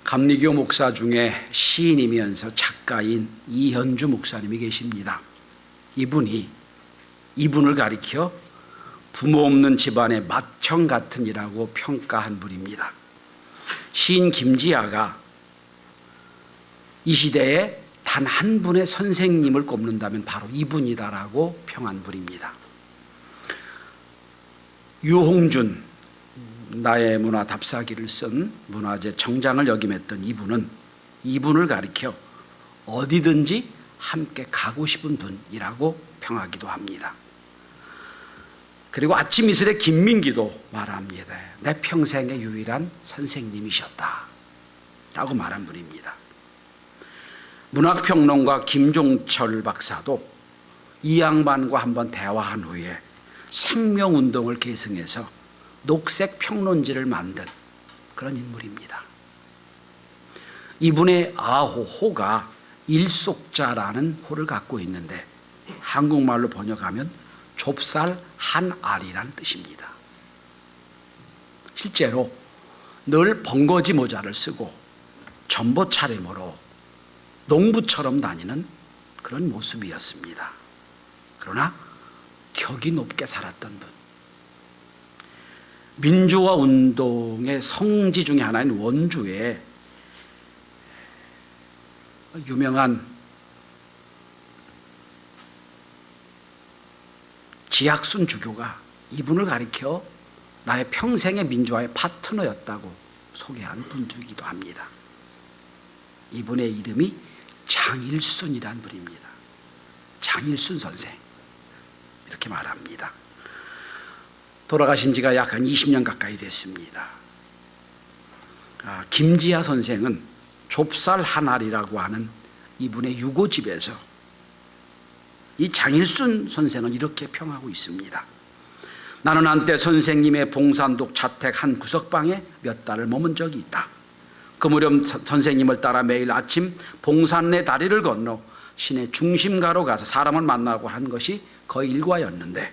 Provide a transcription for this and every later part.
감리교 목사 중에 시인이면서 작가인 이현주 목사님이 계십니다. 이분을 가리켜 부모 없는 집안의 맏형 같은 이라고 평가한 분입니다. 시인 김지아가 이 시대에 단 한 분의 선생님을 꼽는다면 바로 이분이다라고 평한 분입니다. 유홍준 나의 문화 답사기를 쓴 문화재 청장을 역임했던 이분을 가리켜 어디든지 함께 가고 싶은 분이라고 평하기도 합니다. 그리고 아침 이슬의 김민기도 말합니다. 내 평생의 유일한 선생님이셨다 라고 말한 분입니다. 문학평론가 김종철 박사도 이 양반과 한번 대화한 후에 생명운동을 계승해서 녹색 평론지를 만든 그런 인물입니다. 이분의 호가 일속자라는 호를 갖고 있는데 한국말로 번역하면 좁쌀 한 알이라는 뜻입니다. 실제로 늘 번거지 모자를 쓰고 전보 차림으로 농부처럼 다니는 그런 모습이었습니다. 그러나 격이 높게 살았던 분, 민주화 운동의 성지 중에 하나인 원주에 유명한 지학순 주교가 이분을 가리켜 나의 평생의 민주화의 파트너였다고 소개한 분이기도 합니다. 이분의 이름이 장일순이라는 분입니다. 장일순 선생 이렇게 말합니다. 돌아가신 지가 약 한 20년 가까이 됐습니다. 김지아 선생은 좁쌀 한 알이라고 하는 이분의 유고집에서 이 장일순 선생은 이렇게 평하고 있습니다. 나는 한때 선생님의 봉산동 자택 한 구석방에 몇 달을 머문 적이 있다. 그 무렵 선생님을 따라 매일 아침 봉산내 다리를 건너 시내 중심가로 가서 사람을 만나고 한 것이 거의 일과였는데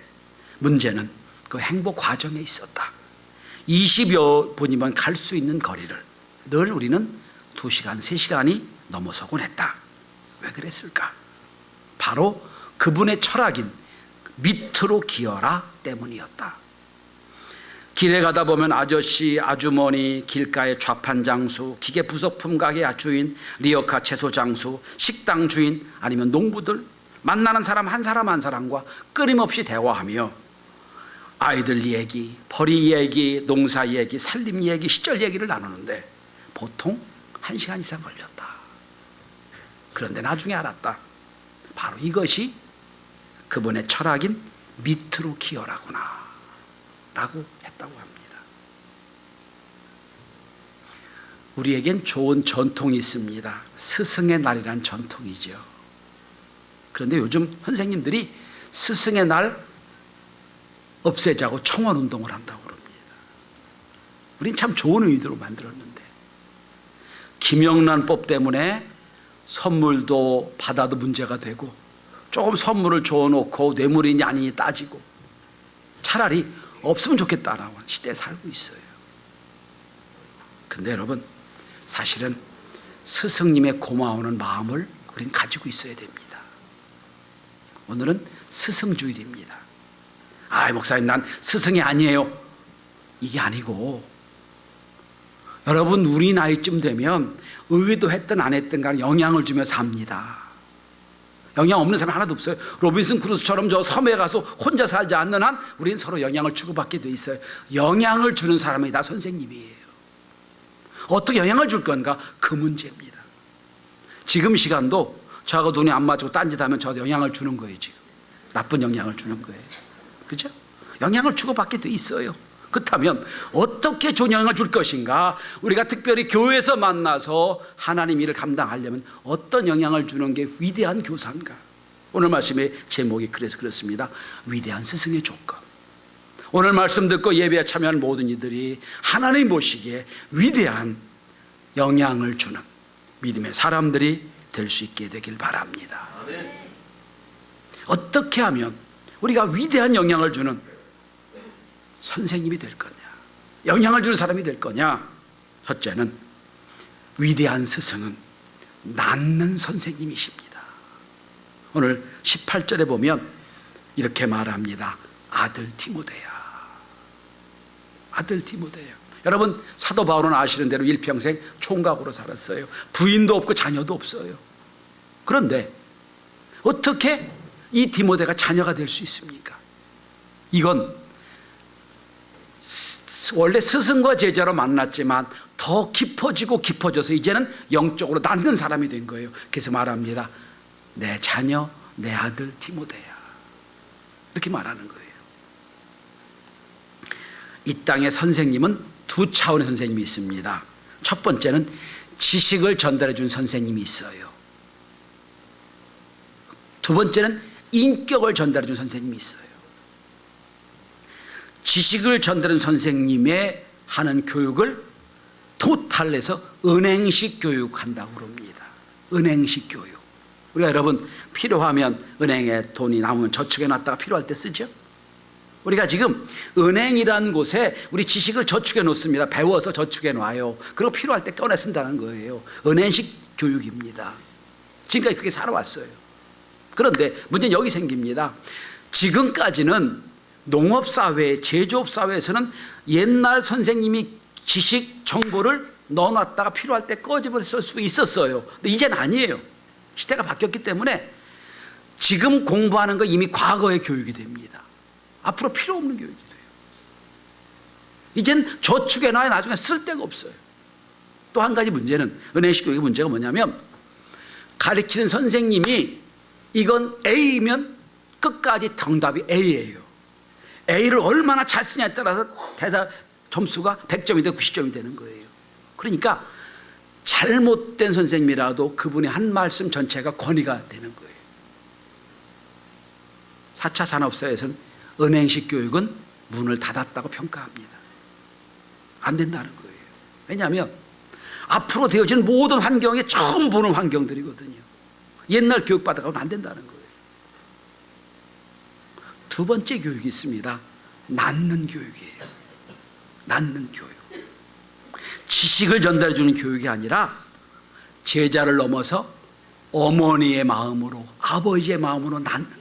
문제는 그 행보 과정에 있었다. 20여 분이면 갈 수 있는 거리를 늘 우리는 2시간, 3시간이 넘어서곤 했다. 왜 그랬을까? 바로 그분의 철학인 밑으로 기어라 때문이었다. 길에 가다 보면 아저씨, 아주머니, 길가의 좌판 장수, 기계 부속품 가게 주인, 리어카 채소 장수, 식당 주인, 아니면 농부들 만나는 사람 한 사람과 끊임없이 대화하며 아이들 얘기, 벌이 얘기, 농사 얘기, 살림 얘기, 시절 얘기를 나누는데 보통 1시간 이상 걸렸다. 그런데 나중에 알았다. 바로 이것이 그분의 철학인 밑으로 기어라구나 라고 했다고 합니다. 우리에겐 좋은 전통이 있습니다. 스승의 날이란 전통이죠. 그런데 요즘 선생님들이 스승의 날 없애자고 청원운동을 한다고 그럽니다. 우린 참 좋은 의도로 만들었는데 김영란법 때문에 선물도 받아도 문제가 되고 조금 선물을 줘놓고 뇌물이니 아니니 따지고 차라리 없으면 좋겠다라고 하는 시대에 살고 있어요. 그런데 여러분 사실은 스승님의 고마워하는 마음을 우린 가지고 있어야 됩니다. 오늘은 스승주일입니다. 목사님 난 스승이 아니에요. 이게 아니고 여러분 우리 나이쯤 되면 의도했든 안 했든 간에 영향을 주며 삽니다. 영향 없는 사람 하나도 없어요. 로빈슨 크루소처럼 저 섬에 가서 혼자 살지 않는 한 우리는 서로 영향을 주고받게 돼 있어요. 영향을 주는 사람이 다 선생님이에요. 어떻게 영향을 줄 건가? 그 문제입니다. 지금 시간도 저하고 눈이 안 맞고 딴짓하면 저한테 영향을 주는 거예요. 지금 나쁜 영향을 주는 거예요. 그죠? 영향을 주고받게 돼 있어요. 그렇다면 어떻게 좋은 영향을 줄 것인가? 우리가 특별히 교회에서 만나서 하나님 일을 감당하려면 어떤 영향을 주는 게 위대한 교사인가? 오늘 말씀의 제목이 그래서 그렇습니다. 위대한 스승의 조건. 오늘 말씀 듣고 예배에 참여하는 모든 이들이 하나님 보시기에 위대한 영향을 주는 믿음의 사람들이 될 수 있게 되길 바랍니다. 어떻게 하면 우리가 위대한 영향을 주는 선생님이 될 거냐, 영향을 주는 사람이 될 거냐? 첫째는 위대한 스승은 낳는 선생님이십니다. 오늘 18절에 보면 이렇게 말합니다. 아들 디모데야. 아들 디모데야. 여러분, 사도 바울은 아시는 대로 일평생 총각으로 살았어요. 부인도 없고 자녀도 없어요. 그런데 어떻게 이 디모데가 자녀가 될 수 있습니까? 이건 원래 스승과 제자로 만났지만 더 깊어지고 깊어져서 이제는 영적으로 낳는 사람이 된 거예요. 그래서 말합니다. 내 자녀, 내 아들 디모데야. 이렇게 말하는 거예요. 이 땅의 선생님은 두 차원의 선생님이 있습니다. 첫 번째는 지식을 전달해 준 선생님이 있어요. 두 번째는 인격을 전달해 준 선생님이 있어요. 지식을 전달하는 선생님의 하는 교육을 토탈해서 은행식 교육한다고 그럽니다. 은행식 교육. 우리가 여러분 필요하면 은행에 돈이 남으면 저축해 놨다가 필요할 때 쓰죠. 우리가 지금 은행이라는 곳에 우리 지식을 저축해 놓습니다. 배워서 저축해 놔요. 그리고 필요할 때 꺼내 쓴다는 거예요. 은행식 교육입니다. 지금까지 그렇게 살아왔어요. 그런데 문제는 여기 생깁니다. 지금까지는 농업사회, 제조업사회에서는 옛날 선생님이 지식, 정보를 넣어놨다가 필요할 때 꺼집어 쓸 수 있었어요. 근데 이제는 아니에요. 시대가 바뀌었기 때문에 지금 공부하는 거 이미 과거의 교육이 됩니다. 앞으로 필요 없는 교육이 돼요. 이젠 저축해놔야 나중에 쓸 데가 없어요. 또 한 가지 문제는, 은행식 교육의 문제가 뭐냐면 가르치는 선생님이 이건 A면 끝까지 정답이 A예요. A를 얼마나 잘 쓰냐에 따라서 대답 점수가 100점이 되고 90점이 되는 거예요. 그러니까 잘못된 선생님이라도 그분의 한 말씀 전체가 권위가 되는 거예요. 4차 산업사회에서는 은행식 교육은 문을 닫았다고 평가합니다. 안 된다는 거예요. 왜냐하면 앞으로 되어지는 모든 환경이 처음 보는 환경들이거든요. 옛날 교육받아가면 안 된다는 거예요. 두 번째 교육이 있습니다. 낳는 교육이에요. 낳는 교육. 지식을 전달해 주는 교육이 아니라 제자를 넘어서 어머니의 마음으로, 아버지의 마음으로 낳는 거예요.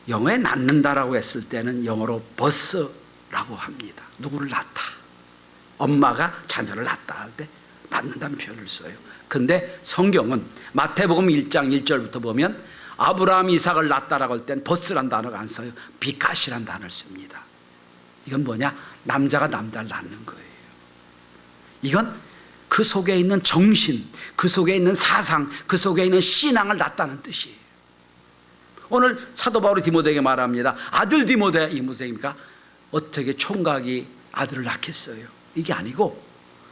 영어에 낳는다라고 했을 때는 영어로 버스라고 합니다. 누구를 낳다. 엄마가 자녀를 낳다 할 때 낳는다는 표현을 써요. 근데 성경은 마태복음 1장 1절부터 보면 아브라함 이삭을 낳다라고 할 땐 버스란 단어가 안 써요. 비카시란 단어를 씁니다. 이건 뭐냐? 남자가 남자를 낳는 거예요. 이건 그 속에 있는 정신, 그 속에 있는 사상, 그 속에 있는 신앙을 낳다는 뜻이에요. 오늘 사도 바울이 디모데에게 말합니다. 아들 디모데, 이 무슨 얘기입니까? 어떻게 총각이 아들을 낳겠어요? 이게 아니고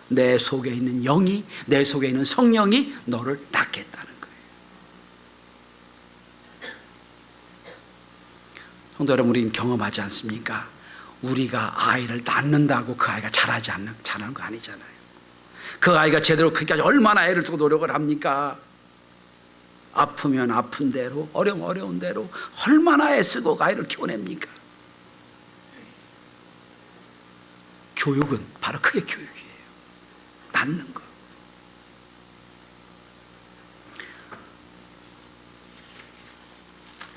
내 속에 있는 영이, 내 속에 있는 성령이 너를 낳겠다는 거예요. 성도 여러분, 우리는 경험하지 않습니까? 우리가 아이를 낳는다고 그 아이가 자라는 거 아니잖아요. 그 아이가 제대로 크기까지 얼마나 애를 쓰고 노력을 합니까? 아프면 아픈 대로, 어려우면 어려운 대로 얼마나 애쓰고 아이를 키워냅니까? 교육은 바로 그게 교육이에요. 낳는 거.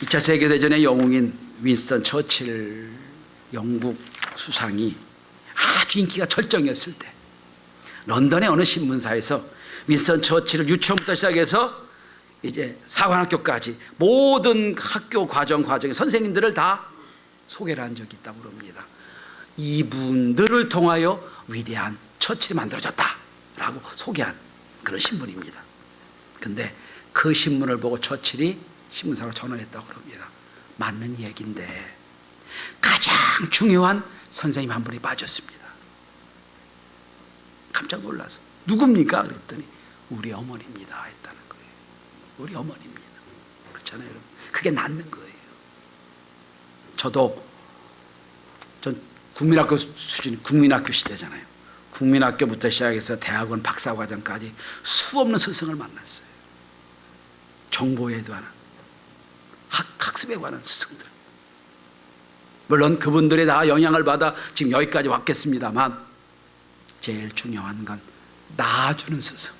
이 차 세계대전의 영웅인 윈스턴 처칠 영국 수상이 아주 인기가 절정이었을 때 런던의 어느 신문사에서 윈스턴 처칠을 유치원부터 시작해서 이제 사관학교까지 모든 학교 과정에 선생님들을 다 소개를 한 적이 있다고 합니다. 이분들을 통하여 위대한 처칠이 만들어졌다라고 소개한 그런 신문입니다. 근데 그 신문을 보고 처칠이 신문사로 전화했다고 합니다. 맞는 얘기인데 가장 중요한 선생님 한 분이 빠졌습니다. 깜짝 놀라서 누굽니까? 그랬더니 우리 어머니입니다 했다는 거예요. 우리 어머니입니다. 그렇잖아요, 여러분. 그게 낳는 거예요. 전 국민학교 수준, 국민학교 시대잖아요. 국민학교부터 시작해서 대학원 박사과정까지 수없는 스승을 만났어요. 정보에 관한, 학습에 관한 스승들. 물론 그분들이 다 영향을 받아 지금 여기까지 왔겠습니다만 제일 중요한 건 낳아주는 스승.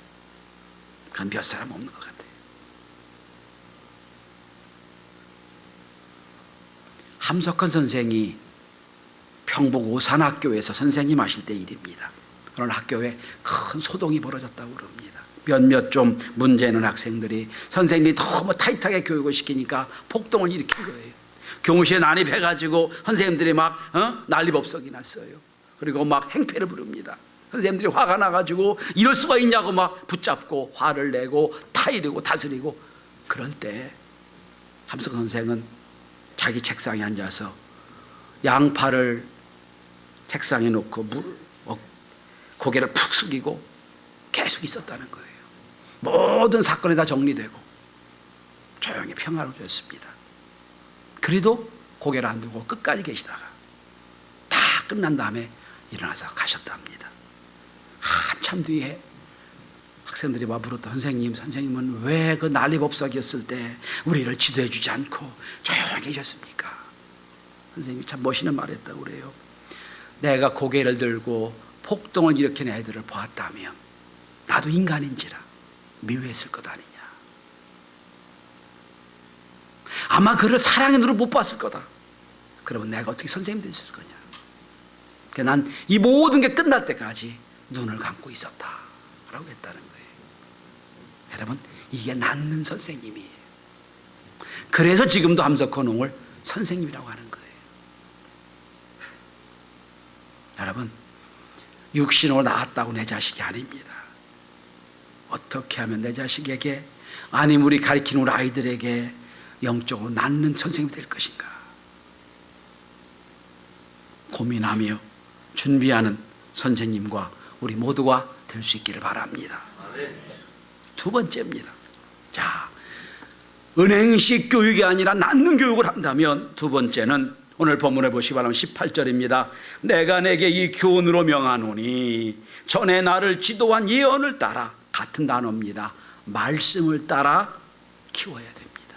그건 몇 사람 없는 것 같아요. 함석헌 선생이 평복 오산학교에서 선생님 하실 때 일입니다. 그런 학교에 큰 소동이 벌어졌다고 그럽니다. 몇몇 좀 문제 있는 학생들이 선생님이 너무 타이트하게 교육을 시키니까 폭동을 일으킨 거예요. 교무실에 난입해가지고 선생님들이 막 난리법석이 났어요. 그리고 막 행패를 부릅니다. 선생님들이 화가 나가지고 이럴 수가 있냐고 막 붙잡고 화를 내고 타이르고 다스리고. 그럴 때 함석헌 선생은 자기 책상에 앉아서 양팔을 책상에 놓고 고개를 푹 숙이고 계속 있었다는 거예요. 모든 사건이 다 정리되고 조용히 평화로워졌습니다. 그래도 고개를 안 들고 끝까지 계시다가 다 끝난 다음에 일어나서 가셨답니다. 한참 뒤에 학생들이 와 물었다. 선생님은 왜 그 난리법석이었을 때 우리를 지도해 주지 않고 조용히 계셨습니까? 선생님이 참 멋있는 말을 했다고 그래요. 내가 고개를 들고 폭동을 일으킨 애들을 보았다면 나도 인간인지라 미워했을 것 아니냐. 아마 그를 사랑의 눈으로 못 봤을 거다. 그러면 내가 어떻게 선생님이 됐을 거냐. 그러니까 난 이 모든 게 끝날 때까지 눈을 감고 있었다 라고 했다는 거예요. 여러분, 이게 낳는 선생님이에요. 그래서 지금도 함석헌옹을 선생님이라고 하는 거예요. 여러분, 육신으로 낳았다고 내 자식이 아닙니다. 어떻게 하면 내 자식에게, 아니면 우리 가르치는 우리 아이들에게 영적으로 낳는 선생님이 될 것인가 고민하며 준비하는 선생님과 우리 모두가 될 수 있기를 바랍니다. 두 번째입니다. 자, 은행식 교육이 아니라 낳는 교육을 한다면 두 번째는 오늘 본문에 보시기 바라면 18절입니다. 내가 내게 이 교훈으로 명하노니 전에 나를 지도한 예언을 따라, 같은 단어입니다. 말씀을 따라 키워야 됩니다.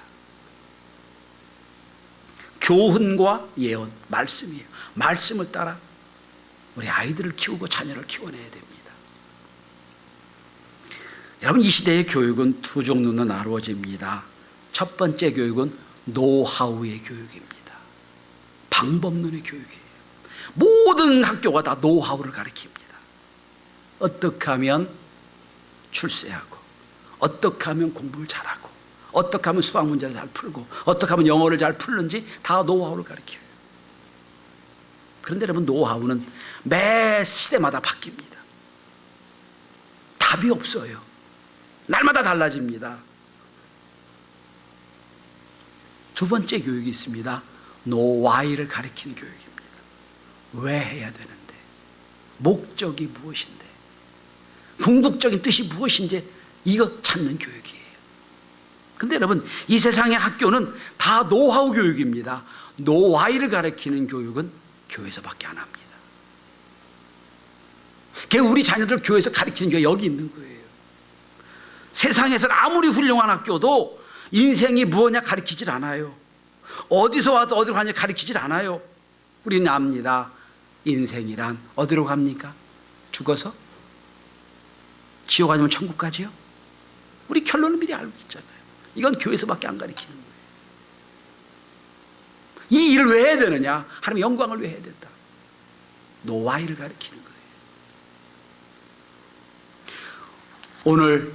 교훈과 예언, 말씀이에요. 말씀을 따라 우리 아이들을 키우고 자녀를 키워내야 됩니다. 여러분, 이 시대의 교육은 두 종류로 나누어집니다. 첫 번째 교육은 노하우의 교육입니다. 방법론의 교육이에요. 모든 학교가 다 노하우를 가르칩니다. 어떻게 하면 출세하고, 어떻게 하면 공부를 잘하고, 어떻게 하면 수학 문제를 잘 풀고, 어떻게 하면 영어를 잘 풀는지 다 노하우를 가르쳐요. 그런데 여러분, 노하우는 매 시대마다 바뀝니다. 답이 없어요. 날마다 달라집니다. 두 번째 교육이 있습니다. 노와이를 가리키는 교육입니다. 왜 해야 되는데, 목적이 무엇인데, 궁극적인 뜻이 무엇인지 이거 찾는 교육이에요. 근데 여러분, 이 세상의 학교는 다 노하우 교육입니다. 노와이를 가리키는 교육은 교회에서밖에 안 합니다. 우리 자녀들 교회에서 가르치는 게 여기 있는 거예요. 세상에서 아무리 훌륭한 학교도 인생이 무엇냐 가르치질 않아요. 어디서 와도 어디로 가냐 가르치질 않아요. 우리는 압니다. 인생이란 어디로 갑니까? 죽어서? 지옥 아니면 천국 가지요? 우리 결론은 미리 알고 있잖아요. 이건 교회에서밖에 안 가르치는 거예요. 이 일을 왜 해야 되느냐? 하나님의 영광을 왜 해야 된다? 노와이를 가르치는 거예요. 오늘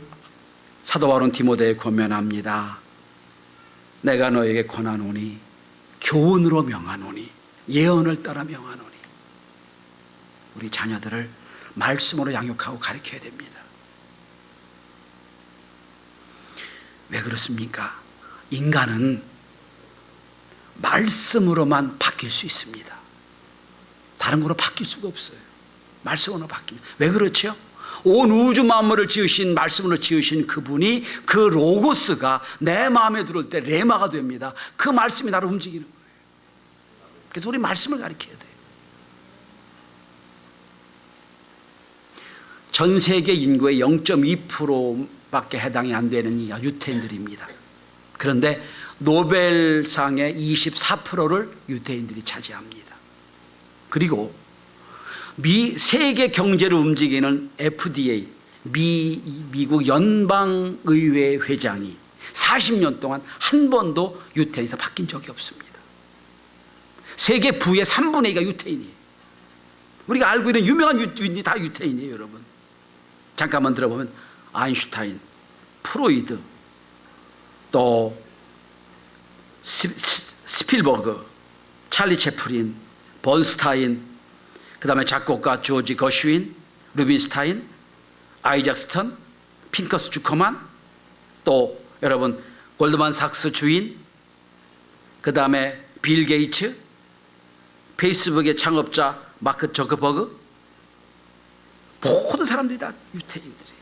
사도 바울은 디모데에 권면합니다. 내가 너에게 권하노니, 교훈으로 명하노니, 예언을 따라 명하노니. 우리 자녀들을 말씀으로 양육하고 가르쳐야 됩니다. 왜 그렇습니까? 인간은 말씀으로만 바뀔 수 있습니다. 다른 거로 바뀔 수가 없어요. 말씀으로 바뀝니다. 왜 그렇죠? 온 우주 만물을 지으신, 말씀으로 지으신 그분이, 그 로고스가 내 마음에 들어올 때 레마가 됩니다. 그 말씀이 나를 움직이는 거예요. 그래서 우리 말씀을 가르쳐야 돼요. 전 세계 인구의 0.2%밖에 해당이 안 되는 이 유태인들입니다. 그런데 노벨상의 24%를 유태인들이 차지합니다. 그리고 세계 경제를 움직이는 FDA, 미국 연방의회 회장이 40년 동안 한 번도 유태인에서 바뀐 적이 없습니다. 세계 부의 3분의 2가 유태인이에요. 우리가 알고 있는 유명한 유인이 다 유태인이에요, 여러분. 잠깐만 들어보면 아인슈타인, 프로이드, 또 스필버그, 찰리 채플린, 번스타인, 그 다음에 작곡가 조지 거슈인, 루빈스타인, 아이작 스턴, 핑커스 주커만, 또 여러분 골드만삭스 주인, 그 다음에 빌 게이츠, 페이스북의 창업자 마크 저커버그, 모든 사람들이 다 유태인들이에요.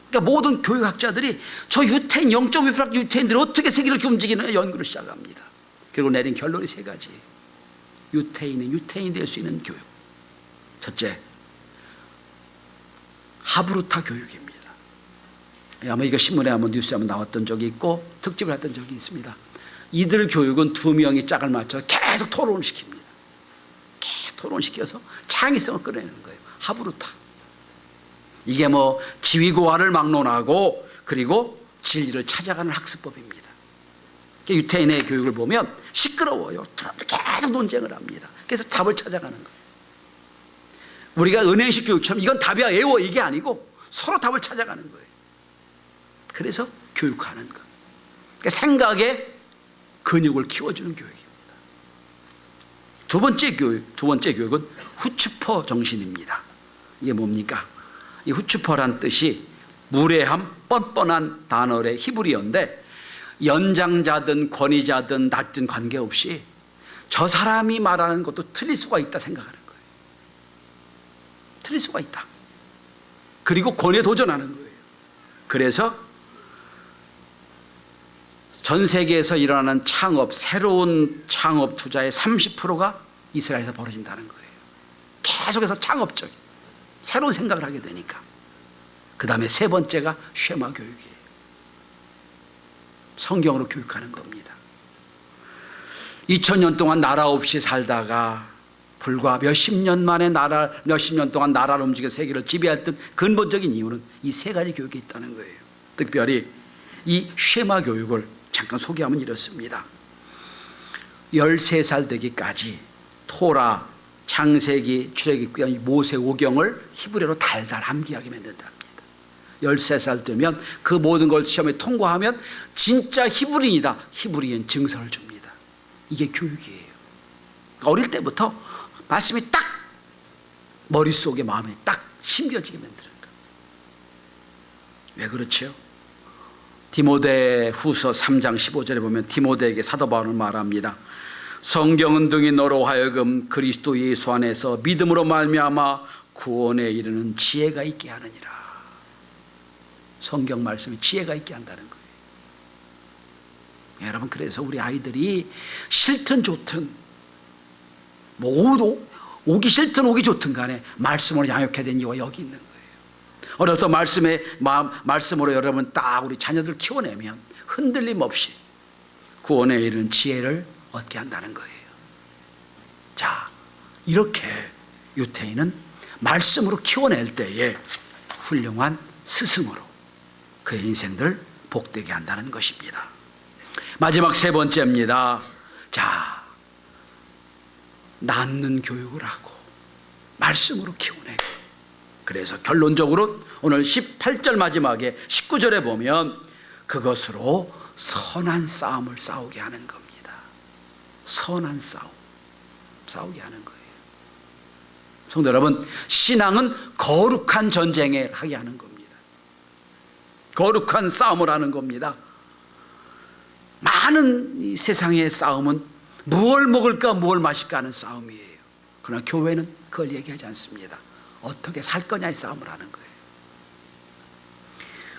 그러니까 모든 교육학자들이 저 유태인 0.1% 유태인들이 어떻게 세계를 움직이느냐 연구를 시작합니다. 그리고 내린 결론이 세 가지예요. 유태인은 유태인이 될 수 있는 교육. 첫째, 하브루타 교육입니다. 아마 이거 신문에 한번 뉴스에 한번 나왔던 적이 있고 특집을 했던 적이 있습니다. 이들 교육은 두 명이 짝을 맞춰 계속 토론을 시킵니다. 계속 토론시켜서 창의성을 끌어내는 거예요. 하브루타. 이게 뭐 지위고하를 막론하고 그리고 진리를 찾아가는 학습법입니다. 유태인의 교육을 보면 시끄러워요. 계속 논쟁을 합니다. 그래서 답을 찾아가는 거예요. 우리가 은행식 교육처럼 이건 답이야 외워 이게 아니고 서로 답을 찾아가는 거예요. 그래서 교육하는 것. 그러니까 생각의 근육을 키워주는 교육입니다. 두 번째 교육은 후츠퍼 정신입니다. 이게 뭡니까? 이 후츠퍼란 뜻이 무례함, 뻔뻔한 단어의 히브리어인데 연장자든 권위자든 낮든 관계없이 저 사람이 말하는 것도 틀릴 수가 있다 생각하는 거예요. 틀릴 수가 있다. 그리고 권위에 도전하는 거예요. 그래서 전 세계에서 일어나는 창업, 새로운 창업 투자의 30%가 이스라엘에서 벌어진다는 거예요. 계속해서 창업적인 새로운 생각을 하게 되니까. 그 다음에 세 번째가 쉐마 교육이에요. 성경으로 교육하는 겁니다. 2000년 동안 나라 없이 살다가 불과 몇십 년 만에 몇십 년 동안 나라를 움직여 세계를 지배했던 근본적인 이유는 이 세 가지 교육이 있다는 거예요. 특별히 이 쉐마 교육을 잠깐 소개하면 이렇습니다. 13살 되기까지 토라, 창세기, 출애굽기, 모세오경을 히브리어로 달달 암기하게 만든답니다. 13살 되면 그 모든 걸 시험에 통과하면 진짜 히브리인이다. 히브리인 증서를 줍니다. 이게 교육이에요. 어릴 때부터 말씀이 딱 머릿속에 마음에 딱 심겨지게 만드는 거예요. 왜 그렇죠? 디모데 후서 3장 15절에 보면 디모데에게 사도 바울은 말합니다. 성경은 등이 너로 하여금 그리스도 예수 안에서 믿음으로 말미암아 구원에 이르는 지혜가 있게 하느니라. 성경 말씀이 지혜가 있게 한다는 거예요. 여러분, 그래서 우리 아이들이 싫든 좋든 뭐 오기 싫든 오기 좋든 간에 말씀으로 양육해야 되는 이유가 여기 있는 거예요. 어떤 말씀으로 여러분 딱 우리 자녀들 키워내면 흔들림 없이 구원에 이르는 지혜를 얻게 한다는 거예요. 자, 이렇게 유태인은 말씀으로 키워낼 때에 훌륭한 스승으로 그의 인생들 복되게 한다는 것입니다. 마지막 세 번째입니다. 자, 낳는 교육을 하고 말씀으로 키워내고, 그래서 결론적으로 오늘 18절 마지막에 19절에 보면 그것으로 선한 싸움을 싸우게 하는 겁니다. 선한 싸우게 하는 거예요. 성도 여러분, 신앙은 거룩한 전쟁을 하게 하는 겁니다. 거룩한 싸움을 하는 겁니다. 많은 이 세상의 싸움은 무엇을 먹을까 무엇을 마실까 하는 싸움이에요. 그러나 교회는 그걸 얘기하지 않습니다. 어떻게 살 거냐의 싸움을 하는 거예요.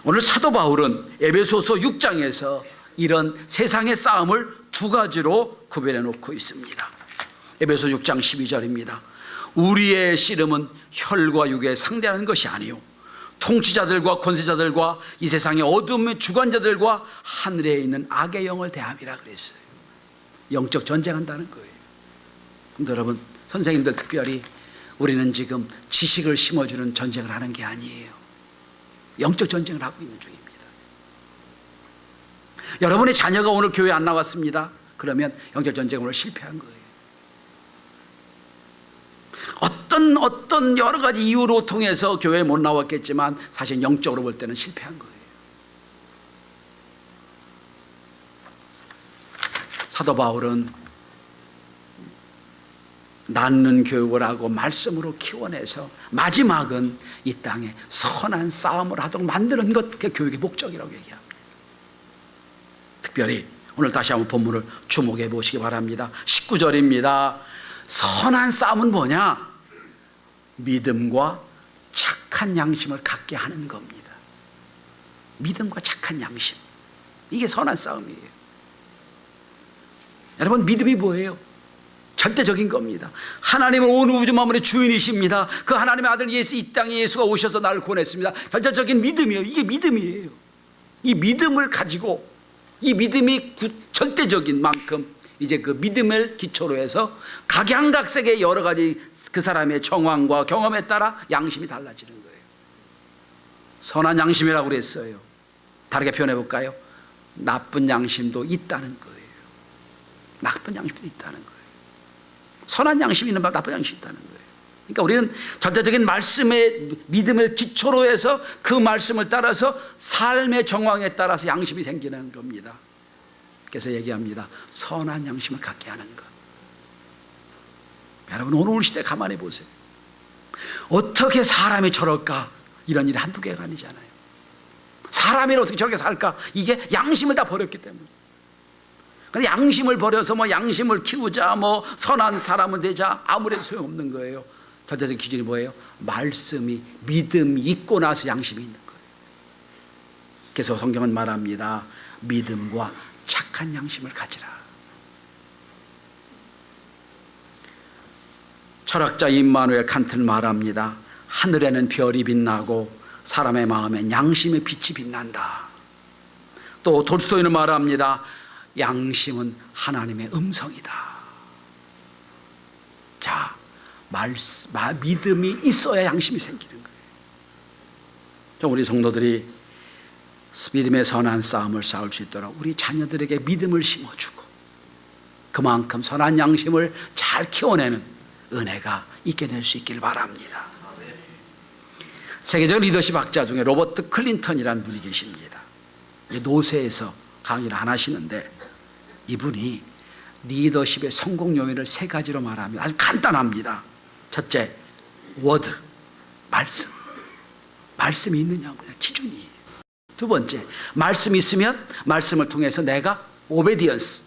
오늘 사도 바울은 에베소서 6장에서 이런 세상의 싸움을 두 가지로 구별해 놓고 있습니다. 에베소 6장 12절입니다. 우리의 씨름은 혈과 육에 상대하는 것이 아니요 통치자들과 권세자들과 이 세상의 어둠의 주관자들과 하늘에 있는 악의 영을 대함이라 그랬어요. 영적 전쟁한다는 거예요. 근데 여러분, 선생님들 특별히 우리는 지금 지식을 심어주는 전쟁을 하는 게 아니에요. 영적 전쟁을 하고 있는 중입니다. 여러분의 자녀가 오늘 교회 안 나왔습니다. 그러면 영적 전쟁으로 실패한 거예요. 어떤 여러 가지 이유로 통해서 교회에 못 나왔겠지만 사실 영적으로 볼 때는 실패한 거예요. 사도 바울은 낳는 교육을 하고 말씀으로 키워내서 마지막은 이 땅에 선한 싸움을 하도록 만드는 것, 그게 교육의 목적이라고 얘기합니다. 특별히 오늘 다시 한번 본문을 주목해 보시기 바랍니다. 19절입니다. 선한 싸움은 뭐냐? 믿음과 착한 양심을 갖게 하는 겁니다. 믿음과 착한 양심, 이게 선한 싸움이에요. 여러분, 믿음이 뭐예요? 절대적인 겁니다. 하나님은 온 우주 만물의 주인이십니다. 그 하나님의 아들 예수, 이 땅에 예수가 오셔서 나를 구원했습니다. 절대적인 믿음이에요. 이게 믿음이에요. 이 믿음을 가지고, 이 믿음이 절대적인 만큼 이제 그 믿음을 기초로 해서 각양각색의 여러 가지 그 사람의 정황과 경험에 따라 양심이 달라지는 거예요. 선한 양심이라고 그랬어요. 다르게 표현해 볼까요? 나쁜 양심도 있다는 거예요. 나쁜 양심도 있다는 거예요. 선한 양심이 있는 바 나쁜 양심이 있다는 거예요. 그러니까 우리는 절대적인 말씀의 믿음을 기초로 해서 그 말씀을 따라서 삶의 정황에 따라서 양심이 생기는 겁니다. 그래서 얘기합니다. 선한 양심을 갖게 하는 것. 여러분, 오늘 시대 가만히 보세요. 어떻게 사람이 저럴까? 이런 일이 한두 개가 아니잖아요. 사람이 어떻게 저렇게 살까? 이게 양심을 다 버렸기 때문에. 근데 양심을 버려서 뭐 양심을 키우자, 뭐 선한 사람은 되자, 아무래도 소용없는 거예요. 절대적인 기준이 뭐예요? 말씀이, 믿음이 있고 나서 양심이 있는 거예요. 그래서 성경은 말합니다. 믿음과 착한 양심을 가지라. 철학자 임마누엘 칸트는 말합니다. 하늘에는 별이 빛나고 사람의 마음엔 양심의 빛이 빛난다. 또 돌스토이는 말합니다. 양심은 하나님의 음성이다. 자, 믿음이 있어야 양심이 생기는 거예요. 우리 성도들이 믿음의 선한 싸움을 싸울 수 있도록 우리 자녀들에게 믿음을 심어주고 그만큼 선한 양심을 잘 키워내는 은혜가 있게 될 수 있길 바랍니다. 세계적 리더십 학자 중에 로버트 클린턴이라는 분이 계십니다. 노세에서 강의를 안 하시는데 이분이 리더십의 성공 요인을 3가지로 말합니다. 아주 간단합니다. 첫째, 워드, 말씀. 말씀이 있느냐, 기준이에요. 두 번째, 말씀이 있으면 말씀을 통해서 내가 오베디언스,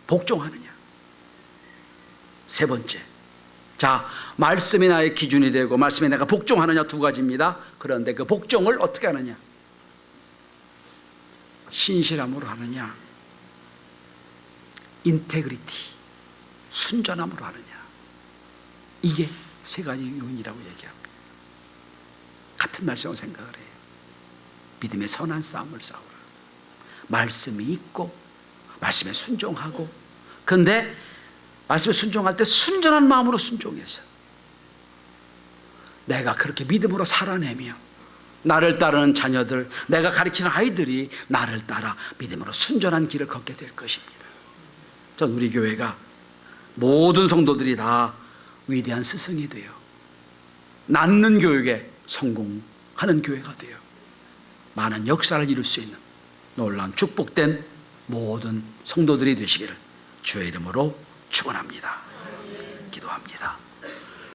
복종하느냐. 세 번째, 자, 말씀이 나의 기준이 되고 말씀에 내가 복종하느냐, 2가지입니다. 그런데 그 복종을 어떻게 하느냐? 신실함으로 하느냐, 인테그리티, 순전함으로 하느냐. 이게 3가지 요인이라고 얘기합니다. 같은 말씀으로 생각을 해요. 믿음의 선한 싸움을 싸우라. 말씀이 있고 말씀에 순종하고, 그런데 말씀에 순종할 때 순전한 마음으로 순종해서 내가 그렇게 믿음으로 살아내며 나를 따르는 자녀들, 내가 가르치는 아이들이 나를 따라 믿음으로 순전한 길을 걷게 될 것입니다. 전 우리 교회가 모든 성도들이 다 위대한 스승이 되어 낳는 교육에 성공하는 교회가 되어 많은 역사를 이룰 수 있는 놀라운 축복된 모든 성도들이 되시기를 주의 이름으로 축원합니다. 기도합니다.